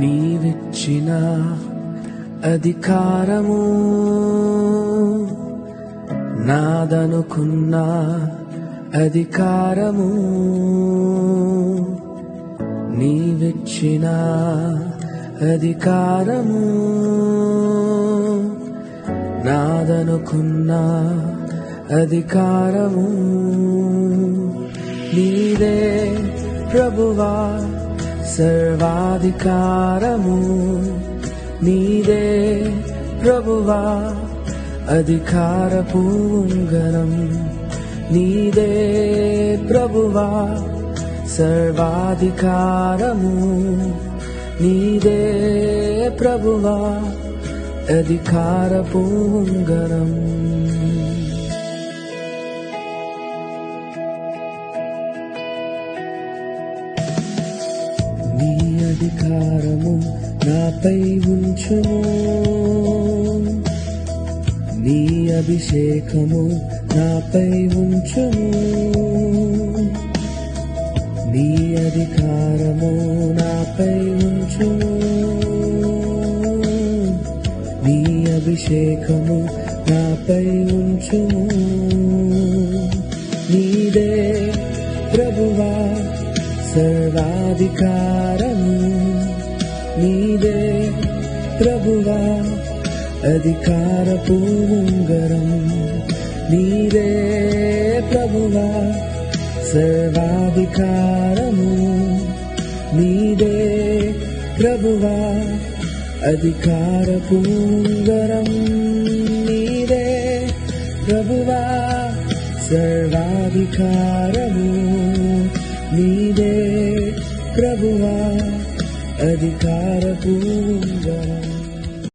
నీవిచ్చిన అధికారము నాదనుకున్న అధికారము నీవిచ్చిన అధికారము నాదనుకున్న అధికారము నీదే ప్రభువా సర్వాధికారము నీదే ప్రభువా అధికారపు ఉంగరం నీదే ప్రభువా సర్వాధికారము నీదే ప్రభువా అధికారపు ఉంగరం నీ అధికారము నాపై ఉంచుము నీ అభిషేకము నాపై ఉంచుము నీ అధికారము నాపై ఉంచుము నీ అభిషేకము నాపై ఉంచుము నీదే ప్రభువా సర్వాధికారము నీదే ప్రభువా అధికారపు ఉంగరం నీదే ప్రభువా సర్వాధికారము నీదే ప్రభువా అధికారపు ఉంగరం నీదే ప్రభువా సర్వాధికారము నీదే ప్రభువా అధికారపు ఉంగరం